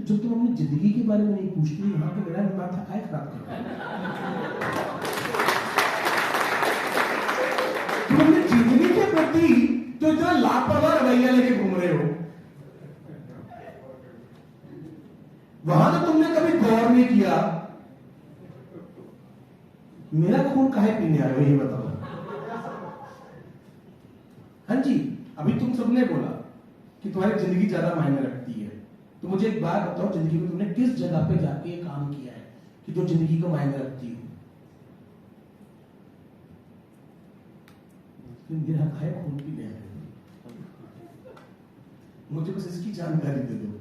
जो तुम अपनी जिंदगी के बारे में नहीं पूछती, वहां पे मेरा दिमाग था खराब कर रहा है। तुम अपनी जिंदगी के प्रति तो इतना लापरवाह रवैया लेके घूम रहे हो, वहां तो तुमने कभी गौर नहीं किया। मेरा खून काहे पीने आ रहे हो ये बताओ। हाँ जी, अभी तुम सबने बोला कि तुम्हारी जिंदगी ज्यादा मायने रखती है, तो मुझे एक बात बताओ, जिंदगी में तुमने किस जगह पे जाके ये काम किया है कि जो जिंदगी को मायने रखती हो? मेरा खाए खून भी नहीं है, मुझे बस इसकी जानकारी दे दो।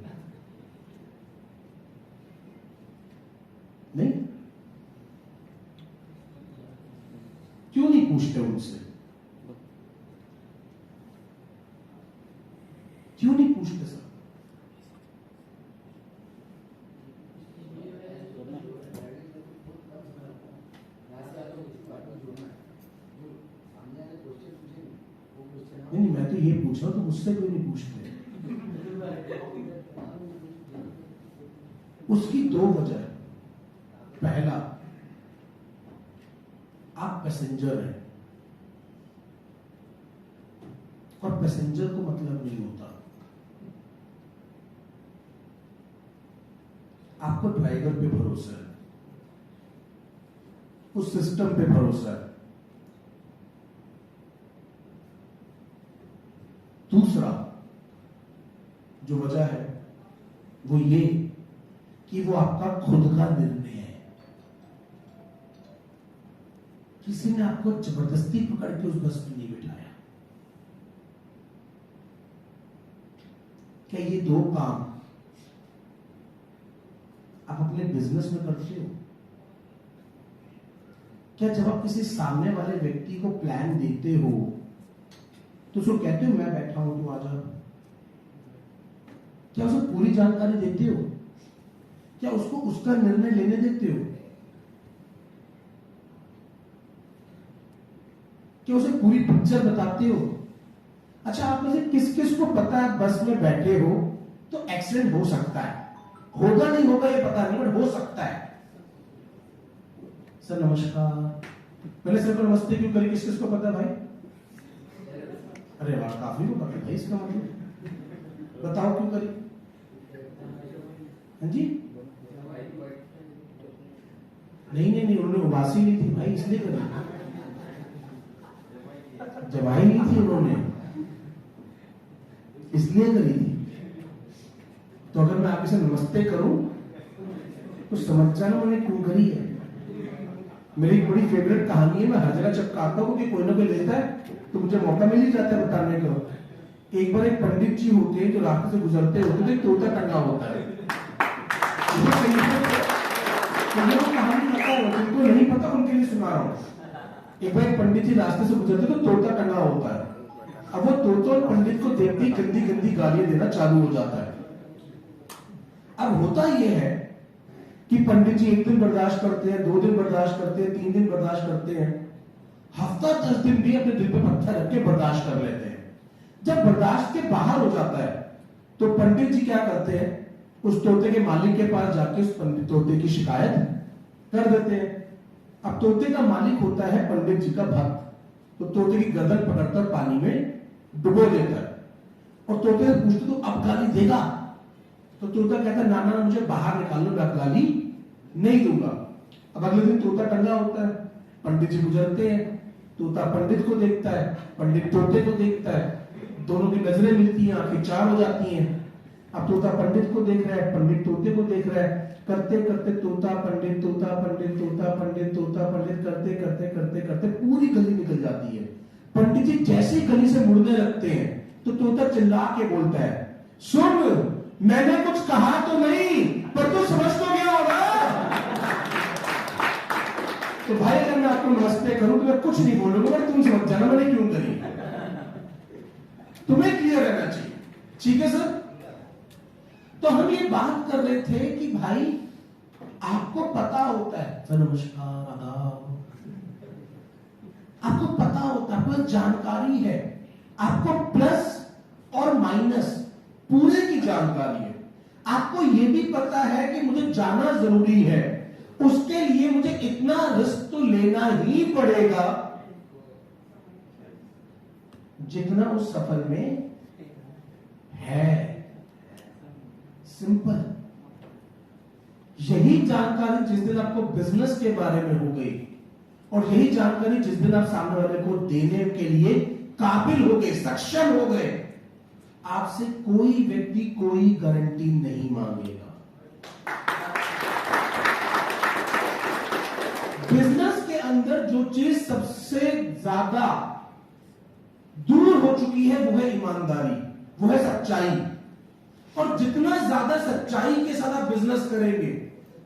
नहीं, क्यों नहीं पूछते उनसे? क्यों नहीं पूछते सर? नहीं, मैं तो ये पूछ रहा हूं, तो मुझसे क्यों नहीं पूछते? उसकी दो वजह है। पहला, आप पैसेंजर हैं और पैसेंजर को मतलब नहीं होता। आपको ड्राइवर पे भरोसा है, उस सिस्टम पे भरोसा है। दूसरा जो वजह है वो ये कि वो आपका खुद का निर्णय है। किसी ने आपको जबरदस्ती पकड़ के उस बस में नहीं बिठाया। क्या ये दो काम आप अपने बिजनेस में करते हो? क्या जब आप किसी सामने वाले व्यक्ति को प्लान देते हो तो उसको कहते हो मैं बैठा हूं तू आजा? क्या उसे पूरी जानकारी देते हो? क्या उसको उसका निर्णय लेने देते हो? क्या उसे पूरी पिक्चर बताते हो? अच्छा, आप में से किस किस को पता है बस में बैठे हो तो एक्सीडेंट हो सकता है? होगा नहीं होगा ये पता नहीं, बट हो सकता है। सर नमस्कार, पहले सर को नमस्ते क्यों करी? किस किस को पता है भाई? अरे वाह, काफी को पता भाई इसका मतलब। बताओ क्यों करी? हाँ जी, नहीं, उन्होंने उबासी नहीं थी भाई, इसलिए करी। जमाई नहीं थी उन्होंने, इसलिए करी थी। तो अगर मैं आपसे नमस्ते करूं तो समझ जाना मैंने क्यों करी है। मेरी एक बड़ी फेवरेट कहानी है, मैं हर जगह चपकाता हूं कि कोई ना कोई लेता है तो मुझे मौका मिल ही जाता है बताने का। एक बार एक पंडित जी होते हैं जो रास्ते से गुजरते होते थे, तोता टंगा होता है। कहानी पता है, जिनको नहीं पता उनके लिए सुना रहा हूं। एक बार एक पंडित जी रास्ते से गुजरते तो तोता टंगा होता है। अब वो तोता और पंडित को देखते ही गंदी गंदी गालियां देना चालू हो जाता है। अब होता यह है कि पंडित जी 1 दिन बर्दाश्त करते हैं, 2 दिन बर्दाश्त करते हैं, 3 दिन बर्दाश्त करते हैं, हफ्ता 10 दिन भी अपने दिल पे पत्थर रख के बर्दाश्त कर लेते हैं। जब बर्दाश्त के बाहर हो जाता है तो पंडित जी क्या करते हैं, उस तोते के मालिक के पास जाके उस पंडित तोते की शिकायत कर देते हैं। अब तोते का मालिक होता है पंडित जी का भक्त, तो तोते की गर्दन पकड़कर पानी में डुबो देता है और तोते से पूछते तो अब गाली देगा? तो तोता कहता है ना, मुझे बाहर निकाल लो, मैं गाली नहीं दूंगा। अब अगले दिन तोता टंगा होता है, पंडित जी गुजरते हैं, तोता पंडित को देखता है, पंडित तोते को देखता है, दोनों की नजरें मिलती हैं, आंखें चार हो जाती हैं। अब तोता पंडित को देख रहा है, पंडित तोते को देख रहा है, करते करते तोता पंडित, तोता पंडित, तोता पंडित, तोता पंडित, करते करते करते करते पूरी गली निकल जाती है। पंडित जी जैसे ही गली से मुड़ने लगते हैं तो तोता चिल्ला के बोलता है, सुन, मैंने कुछ कहा तो नहीं, पर तू समझ तो गया होगा। तो भाई अगर मैं आपको नमस्ते करूं तो मैं कुछ नहीं बोलूंगा, तुम समझ जाना मैंने क्यों करी। तुम्हें क्लियर रहना चाहिए, ठीक है सर? तो हम ये बात कर रहे थे कि भाई आपको पता होता है, सर नमस्कार आदाब, आपको पता होता है, आपको जानकारी है, आपको प्लस और माइनस पूरे की जानकारी है। आपको यह भी पता है कि मुझे जाना जरूरी है, उसके लिए मुझे इतना रिस्क तो लेना ही पड़ेगा जितना उस सफर में है। सिंपल। यही जानकारी जिस दिन आपको बिजनेस के बारे में हो गई, और यही जानकारी जिस दिन आप सामने वाले को देने के लिए काबिल हो गए, सक्षम हो गए, आपसे कोई व्यक्ति कोई गारंटी नहीं मांगेगा। बिजनेस के अंदर जो चीज सबसे ज्यादा दूर हो चुकी है वो है ईमानदारी, वो है सच्चाई। और जितना ज्यादा सच्चाई के साथ आप बिजनेस करेंगे,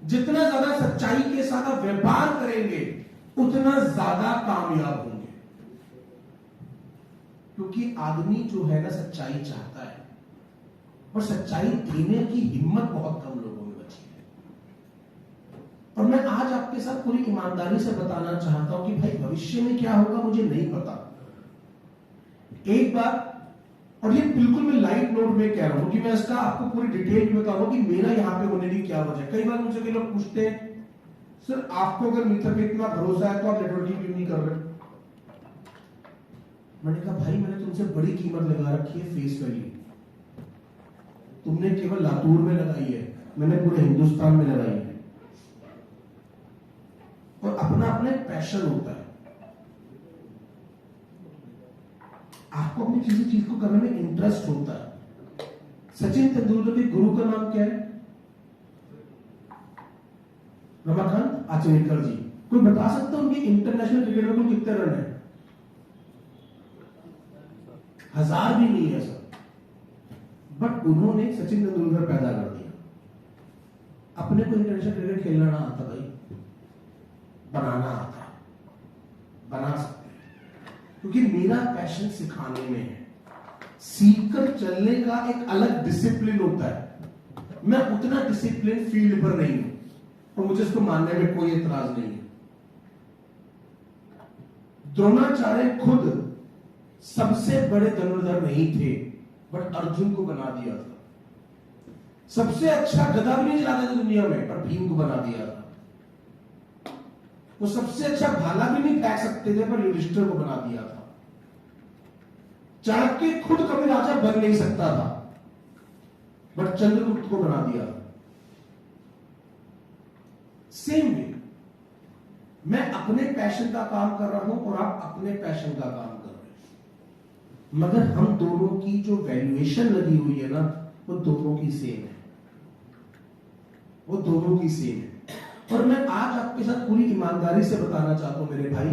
जितना ज्यादा सच्चाई के साथ आप व्यापार करेंगे, उतना ज्यादा कामयाब होंगे। क्योंकि आदमी जो है ना सच्चाई चाहता है, और सच्चाई देने की हिम्मत बहुत कम लोगों में बची है। और मैं आज आपके साथ पूरी ईमानदारी से बताना चाहता हूं कि भाई भविष्य में क्या होगा मुझे नहीं पता। एक बार, और ये बिल्कुल मैं लाइट नोट में कह रहा हूं कि मैं इसका आपको पूरी डिटेल में बताऊंगा कि मेरा यहां पे होने की क्या वजह है। कई बार मुझे कई लोग पूछते हैं, सर आपको अगर मीटर पे इतना भरोसा है तो आप नेटवर्किंग क्यों नहीं कर रहे? मैंने कहा भाई मैंने तुमसे बड़ी कीमत लगा रखी है फेस वैल्यू। तुमने केवल लातूर में लगाई है, मैंने पूरे हिंदुस्तान में लगाई है। और अपना अपना पैशन होता है, आपको अपनी किसी चीज को करने में इंटरेस्ट होता है। सचिन तेंदुलकर के गुरु का नाम क्या है? रमाकांत आचरेकर जी। कोई बता सकता है उनके इंटरनेशनल क्रिकेट में कुल कितने रन है? 1000 भी नहीं है सर। बट उन्होंने सचिन तेंदुलकर पैदा कर दिया। अपने को इंटरनेशनल क्रिकेट खेलना ना आता भाई, बनाना आता है, बना सकते हैं। क्योंकि मेरा पैशन सिखाने में है। सीखकर चलने का एक अलग डिसिप्लिन होता है। मैं उतना डिसिप्लिन फील्ड पर नहीं हूं, और मुझे इसको मानने में कोई एतराज नहीं है। द्रोणाचार्य खुद सबसे बड़े धनुर्धर नहीं थे, बट अर्जुन को बना दिया था। सबसे अच्छा गदा भी नहीं चलाते थे दुनिया में, पर भीम को बना दिया था। वो सबसे अच्छा भाला भी नहीं फेंक सकते थे, पर युधिष्ठिर को बना दिया था। चाणक्य खुद कभी राजा बन नहीं सकता था, बट चंद्रगुप्त को बना दिया था। सेम वे मैं अपने पैशन का काम कर रहा हूं और आप अपने पैशन का काम कर रहे हैं, मगर हम दोनों की जो वैल्यूएशन लगी हुई है ना, वो दोनों की सेम है। वो दोनों की सेम है। और मैं आज आपके साथ पूरी ईमानदारी से बताना चाहता हूं मेरे भाई,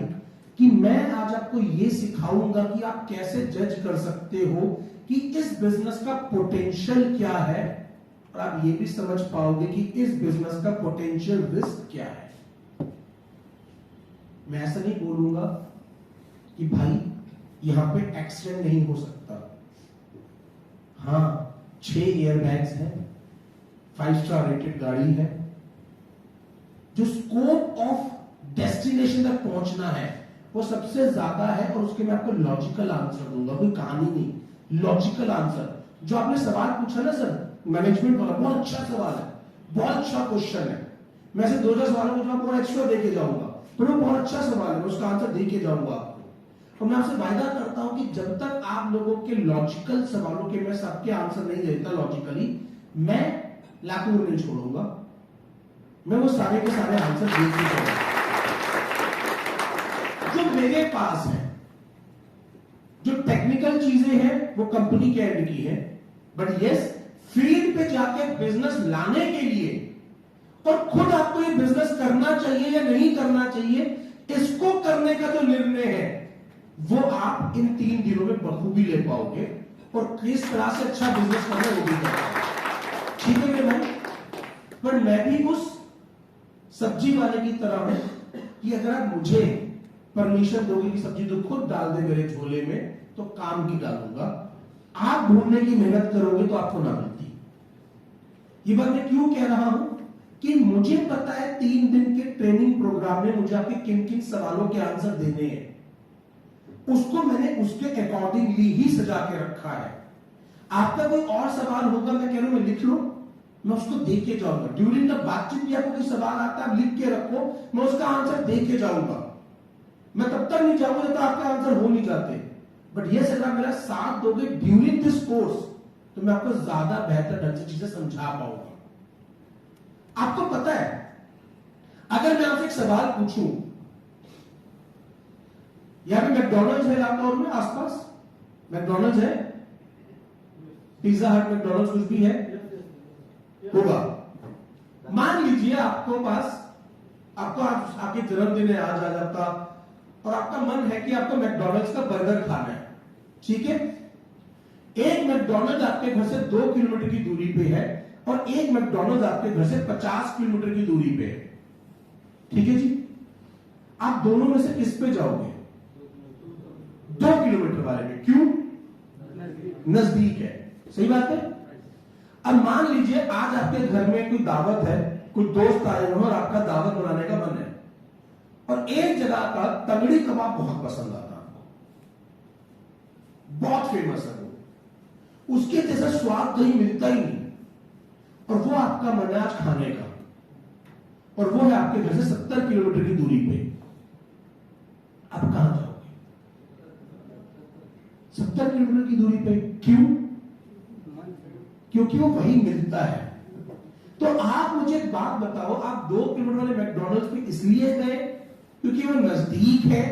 कि मैं आज आपको यह सिखाऊंगा कि आप कैसे जज कर सकते हो कि इस बिजनेस का पोटेंशियल क्या है, और आप ये भी समझ पाओगे कि इस बिजनेस का पोटेंशियल रिस्क क्या है। मैं ऐसा नहीं बोलूंगा कि भाई यहां पे एक्सीडेंट नहीं हो सकता। हां, 6 एयरबैग्स हैं, 5 स्टार रेटेड गाड़ी है। जो स्कोप ऑफ डेस्टिनेशन तक पहुंचना है वो सबसे ज्यादा है, और उसके मैं आपको लॉजिकल आंसर दूंगा, कोई कहानी नहीं, लॉजिकल आंसर। जो आपने सवाल पूछा ना सर मैनेजमेंट वाला, बहुत अच्छा सवाल है, बहुत अच्छा क्वेश्चन है। मैं ऐसे 2-4 सवालों को जवाब और एक्स्ट्रा देके जाऊंगा, तो वो बहुत अच्छा सवाल है, मैं उसका आंसर देके जाऊंगा आपको। तो मैं आपसे वायदा करता हूं कि जब तक आप लोगों के लॉजिकल सवालों के मैं सबके आंसर नहीं देता लॉजिकली, मैं लातूर नहीं छोड़ूंगा, मैं वो सारे के सारे आंसर देके जाऊंगा जो मेरे पास है। जो टेक्निकल चीजें हैं वो कंपनी के एंड की है, बट यस फील्ड पे जाके बिजनेस लाने के लिए, और खुद आपको ये बिजनेस करना चाहिए या नहीं करना चाहिए, इसको करने का जो निर्णय है वो आप इन 3 दिनों में बखूबी ले पाओगे, और किस तरह से अच्छा बिजनेस करना वो भी कर पाओगे। ठीक है मेरे भाई? पर मैं भी उस सब्जी वाले की तरह हूं कि अगर आप मुझे परमिशन दोगे कि सब्जी तो खुद डाल दे मेरे झोले में, तो काम की डालूंगा। आप ढूंढने की मेहनत करोगे तो आपको ना मिलती। ये बात मैं क्यों कह रहा हूं कि मुझे पता है 3 दिन के ट्रेनिंग प्रोग्राम में मुझे आपके किन किन सवालों के आंसर देने हैं, उसको मैंने उसके अकॉर्डिंगली ही सजा के रखा है। आपका कोई और सवाल होगा, मैं कह रहा हूं मैं लिख लो, मैं उसको देख के जाऊंगा। ड्यूरिंग द बातचीत भी आपको कोई सवाल आता है, आप लिख के रखो, मैं उसका आंसर देख के जाऊंगा। मैं तब तक नहीं जाऊंगा जब तक आपका आंसर हो नहीं जाते। बट ये अगर मेरा साथ दोगे ड्यूरिंग दिस कोर्स, तो मैं आपको ज्यादा बेहतर ढंग से चीजें समझा पाऊंगा। आपको पता है, अगर मैं आपसे एक सवाल पूछूं, यहां पे मैकडॉनल्ड्स है लाहौर में आसपास, मैकडॉनल्ड्स है, पिज्जा हट, मैकडॉनल्ड्स कुछ भी है होगा। मान लीजिए आपको पास, आपको आपके जन्मदिन है आज आपका, और आपका मन है कि आपको मैकडॉनल्ड्स का बर्गर खाना है, ठीक है। एक मैकडॉनल्ड्स आपके घर से 2 किलोमीटर की दूरी पे है और एक मैकडॉनल्ड्स आपके घर से 50 किलोमीटर की दूरी पे है, ठीक है जी। आप दोनों में से किस पे जाओगे? 2 किलोमीटर वाले में। क्यों? नजदीक है, सही बात है। अब मान लीजिए आज आपके घर में कोई दावत है, कोई दोस्त आए हो और आपका दावत बनाने का मन है, और एक जगह का तगड़ी कबाब बहुत पसंद आता है आपको, बहुत फेमस है वो, उसके जैसा स्वाद कहीं मिलता ही नहीं, और वो आपका मन है आज खाने का, और वो है आपके घर से 70 किलोमीटर की दूरी पे। आप कहां जाओगे? 70 किलोमीटर की दूरी पे। क्यों? क्योंकि वो वहीं मिलता है। तो आप मुझे एक बात बताओ, आप 2 किलोमीटर वाले मैकडॉनल्ड्स पे इसलिए गए क्योंकि वो नजदीक है,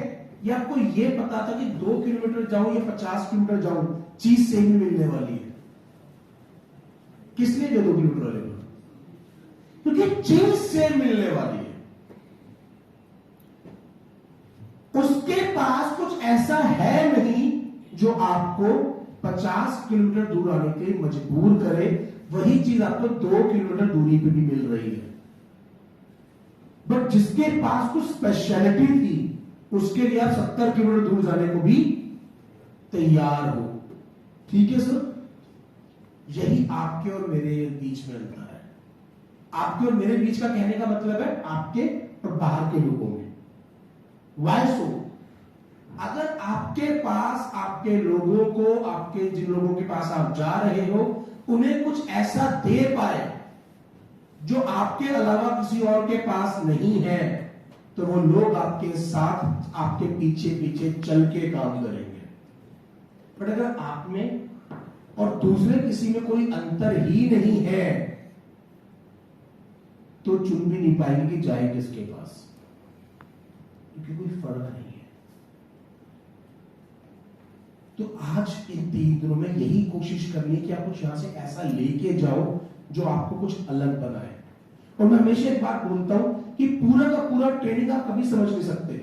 या आपको ये पता था कि 2 किलोमीटर जाऊं या 50 किलोमीटर जाऊं, चीज सेम ही मिलने वाली है? किस लिए गए 2 किलोमीटर वाले पर? क्योंकि चीज सेम मिलने वाली है। उसके पास कुछ ऐसा है नहीं जो आपको 50 किलोमीटर दूर आने के लिए मजबूर करे, वही चीज आपको 2 किलोमीटर दूरी पे भी मिल रही है। बट जिसके पास कुछ स्पेशलिटी थी, उसके लिए आप 70 किलोमीटर दूर जाने को भी तैयार हो, ठीक है सर। यही आपके और मेरे बीच में अंतर है। आपके और मेरे बीच का कहने का मतलब है आपके और बाहर के लोगों में। वाई सो? अगर आपके पास आपके लोगों को, आपके जिन लोगों के पास आप जा रहे हो, उन्हें कुछ ऐसा दे पाए जो आपके अलावा किसी और के पास नहीं है, तो वो लोग आपके साथ, आपके पीछे पीछे चल के काम करेंगे। पर अगर आप में और दूसरे किसी में कोई अंतर ही नहीं है, तो चुन भी नहीं पाएंगे कि जाए किसके पास, क्योंकि कोई फर्क नहीं है। तो आज इन 3 दिनों में यही कोशिश करनी है कि आप कुछ यहां से ऐसा लेके जाओ जो आपको कुछ अलग बनाए। और मैं हमेशा एक बात बोलता हूं कि पूरा का पूरा ट्रेनिंग आप कभी समझ नहीं सकते।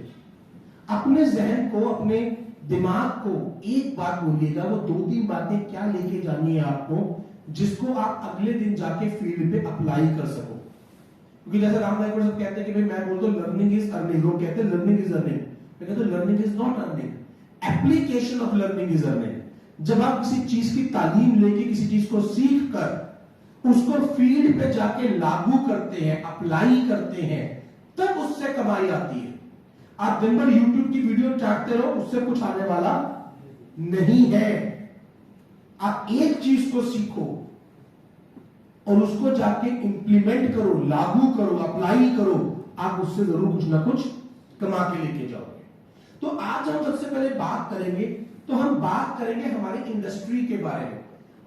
अपने जहन को, अपने दिमाग को एक बात बोलिएगा, वो 2-3 बातें क्या लेके जानी है आपको, जिसको आप अगले दिन जाके फील्ड पे अप्लाई कर सको। क्योंकि जैसे राम नायक सब कहते हैं कि भाई, मैं बोलता हूं लर्निंग इज अर्निंग, लोग कहते हैं लर्निंग इज अर्निंग, मैं कहता हूं learning is not earning, application of learning is earning. जब आप किसी चीज की तालीम लेके, किसी चीज को सीख कर उसको फील्ड पे जाके लागू करते हैं, अप्लाई करते हैं, तब उससे कमाई आती है। आप दिन भर यूट्यूब की वीडियो चाटते रहो, उससे कुछ आने वाला नहीं है। आप एक चीज को सीखो और उसको जाके इंप्लीमेंट करो, लागू करो, अप्लाई करो, आप उससे जरूर कुछ ना कुछ कमा के लेके जाओगे। तो आज हम सबसे पहले बात करेंगे, तो हम बात करेंगे हमारी इंडस्ट्री के बारे में।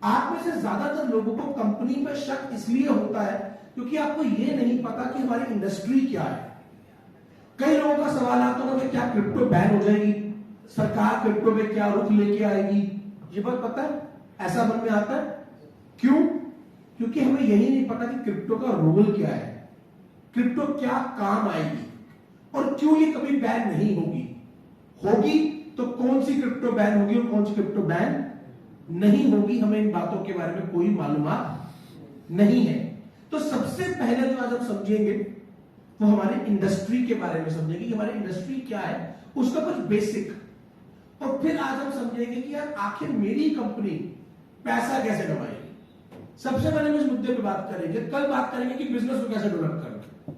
आप में से ज्यादातर लोगों को कंपनी पर शक इसलिए होता है क्योंकि आपको यह नहीं पता कि हमारी इंडस्ट्री क्या है। कई लोगों का सवाल आता है कि क्या क्रिप्टो बैन हो जाएगी, सरकार क्रिप्टो पे क्या रुख लेके आएगी, ये बात पता है? ऐसा मन में आता है। क्यों? क्योंकि हमें यही नहीं पता कि क्रिप्टो का रोल क्या है, क्रिप्टो क्या काम आएगी, और क्यों ये कभी बैन नहीं होगी। होगी तो कौन सी क्रिप्टो बैन होगी और कौन सी क्रिप्टो बैन नहीं होगी, हमें इन बातों के बारे में कोई मालूमात नहीं है। तो सबसे पहले जो आज हम समझेंगे वो हमारे इंडस्ट्री के बारे में समझेंगे कि हमारी इंडस्ट्री क्या है, उसका कुछ बेसिक। और फिर आज हम समझेंगे कि यार आखिर मेरी कंपनी पैसा कैसे कमाएगी। सबसे पहले हम इस मुद्दे पे बात करेंगे। कल बात करेंगे कि बिजनेस को कैसे डेवलप करना,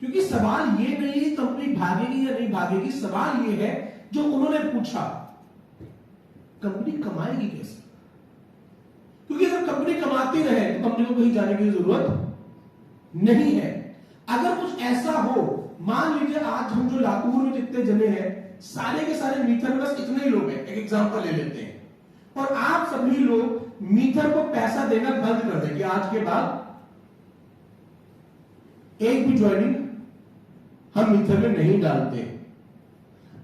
क्योंकि सवाल ये नहीं है कंपनी भागेगी या नहीं भागेगी, सवाल ये है जो उन्होंने पूछा, कंपनी कमाएगी कैसे। क्योंकि अगर कंपनी कमाती रहे तो कंपनी को कहीं जाने की जरूरत नहीं है। अगर कुछ ऐसा हो, मान लीजिए आज हम जो लातूर में जितने जने हैं सारे के सारे मीथर में बस इतने ही लोग हैं, एक एग्जांपल ले लेते हैं, और आप सभी लोग मीथर को पैसा देना बंद कर दें कि आज के बाद एक भी ज्वाइनिंग हम मीथर में नहीं डालते।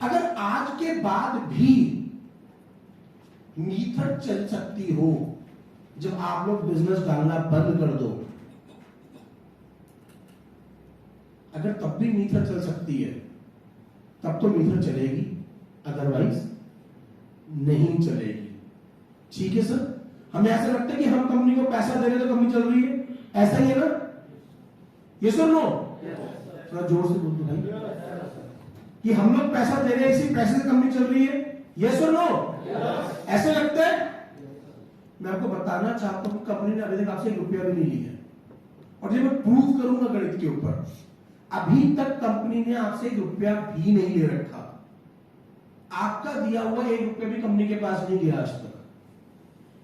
अगर आज के बाद भी मीथर चल सकती हो, जब आप लोग बिजनेस डालना बंद कर दो, अगर तब भी मीथर चल सकती है तब तो मीथर चलेगी, अदरवाइज नहीं चलेगी। ठीक है सर, हमें ऐसा लगता है कि हम कंपनी को पैसा दे रहे तो कंपनी चल रही है, ऐसा ही है ना? ये सर नो, थोड़ा जोर से बोल दो भाई कि हम लोग पैसा दे रहे हैं, इसी पैसे से कंपनी चल रही है, ये सर नो, ऐसे लगता है? मैं आपको बताना चाहता हूं कंपनी ने अभी तक आपसे ₹1 भी नहीं लिया है, और ये मैं प्रूव करूंगा गणित के ऊपर। अभी तक कंपनी ने आपसे ₹1 भी नहीं ले रखा, आपका दिया हुआ ₹1 भी कंपनी के पास नहीं गया आज तक,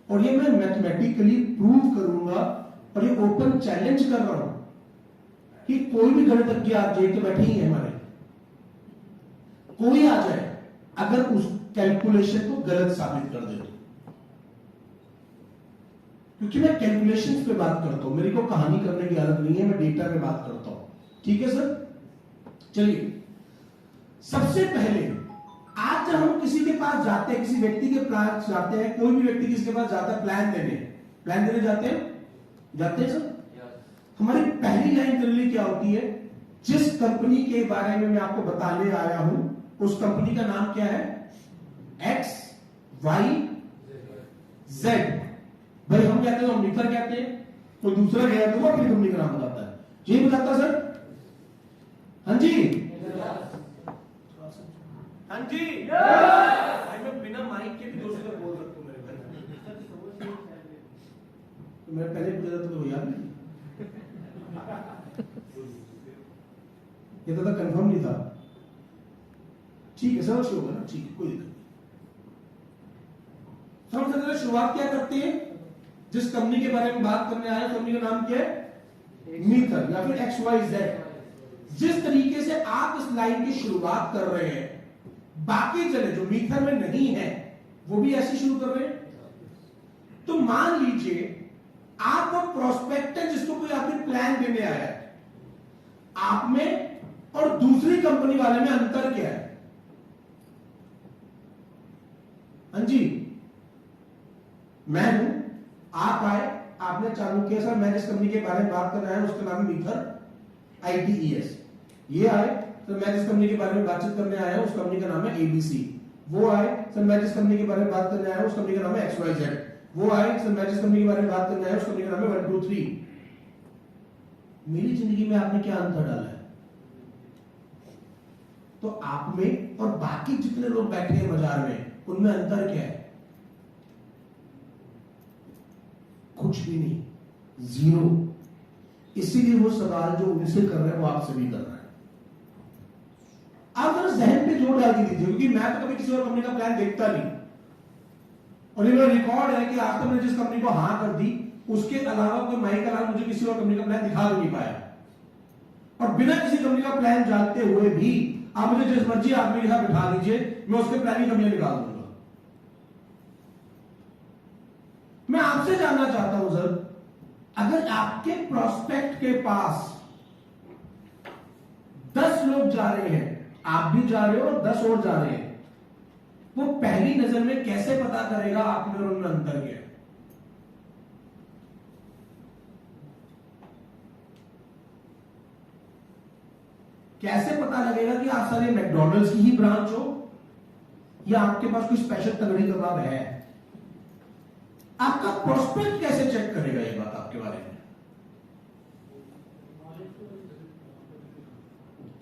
और ये मैं मैथमेटिकली प्रूव करूंगा, और ये ओपन चैलेंज कर रहा हूं कि कोई भी गणितज्ञ आप जेल के बैठे ही है हमारे, कोई आ जाए अगर उस कैलकुलेशन को गलत साबित कर दे तो, क्योंकि मैं कैलकुलेशंस पे बात करता हूं, मेरी को कहानी करने की आदत नहीं है, मैं डेटा पे बात करता हूं। ठीक है सर, चलिए सबसे पहले आज जब हम किसी के पास जाते हैं, किसी व्यक्ति के पास जाते हैं, कोई भी व्यक्ति किसी के पास जाता है प्लान देने जाते हैं सर, हमारी पहली लाइन जनरली क्या होती है? जिस कंपनी के बारे में मैं आपको बताने आया हूं उस कंपनी का नाम क्या है? X, Y, Z। भाई हम कहते हैं, हम मीथर कहते हैं, कोई दूसरा गया तो वो अपनी कंपनी का नाम बताता है, यही बताता सर? हाँ जी, हाँ जी, भाई मैं बिना माइक के भी दूसरे बोल सकता हूं, मेरे पहले तो याद नहीं, ये तो कंफर्म नहीं था। ठीक है सर, होगा ना, ठीक है, कोई दिक्कत नहीं। सबसे पहले शुरुआत क्या करते हैं? जिस कंपनी के बारे में बात करने आए कंपनी का नाम क्या है? मीथर या फिर XYZ। जिस तरीके से आप इस लाइन की शुरुआत कर रहे हैं, बाकी जने जो मीथर में नहीं है वो भी ऐसे शुरू कर रहे हैं। तो मान लीजिए आप वो प्रोस्पेक्ट है जिसको कोई आपने प्लान देने आया है, आप में और दूसरी कंपनी वाले में अंतर क्या है? हाँ जी, मैं हूं, आप आए, आपने चालू किया सर मैं जिस कंपनी के बारे में बात कर रहा है उसका नाम है मीथर ITES। ये आए सर मैं जिस कंपनी के बारे में बातचीत करने आया हूं उस कंपनी का नाम है ABC। वो आए सर मैं जिस कंपनी के बारे में बात करने आया हूं उस कंपनी का नाम है XYZ। वो आए सर मैं जिस कंपनी के बारे में बात करने आया हूं उस कंपनी का नाम है 1 2 3। मेरी जिंदगी में आपने क्या अंतर डाला है? तो आप में और बाकी जितने लोग बैठे हैं बाजार में उनमें अंतर क्या है? कुछ भी नहीं, जीरो। इसीलिए वो सवाल जो उनसे कर रहे हैं वो आपसे भी कर रहा है। आप जरा जहन पे जोर डाल के दीजिए, क्योंकि मैं तो कभी किसी और कंपनी का प्लान देखता नहीं, और ये रिकॉर्ड है कि आज तक मैंने जिस कंपनी को हाँ कर दी उसके अलावा कोई माइक अलावा मुझे किसी और कंपनी का प्लान दिखा नहीं पाया, और बिना किसी कंपनी का प्लान जानते हुए भी आप मुझे जिस मर्जी आदमी के साथ बिठा लीजिए, मैं उसके प्लान की कमियां निकाल दूंगा। मैं आपसे जानना चाहता हूं सर, अगर आपके प्रोस्पेक्ट के पास 10 लोग जा रहे हैं, आप भी जा रहे हो और 10 और जा रहे हैं, वो पहली नजर में कैसे पता करेगा आप में और उनमें अंतर क्या है? कैसे पता लगेगा कि आप सारे मैकडॉनल्ड्स की ही ब्रांच हो या आपके पास कोई स्पेशल तगड़ी कबाब है? आपका प्रोस्पेक्ट कैसे चेक करेगा ये बात आपके बारे में?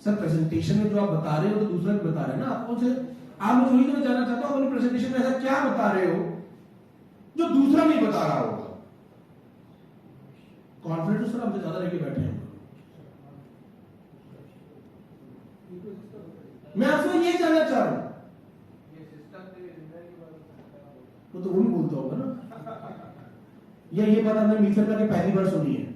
सर प्रेजेंटेशन में जो आप बता रहे हो तो दूसरा भी बता रहे हैं ना, आप मुझे तो जानना चाहता हूं अपने प्रेजेंटेशन में ऐसा क्या बता रहे हो जो दूसरा नहीं बता रहा होगा? कॉन्फिडेंस सर हमसे ज्यादा लेके बैठे हैं। मैं आपसे ये जानना चाह रहा हूं, वो तो वो भी बोलता होगा ना, या ये बात आपने मिक्सर का पहली बार सुनी है?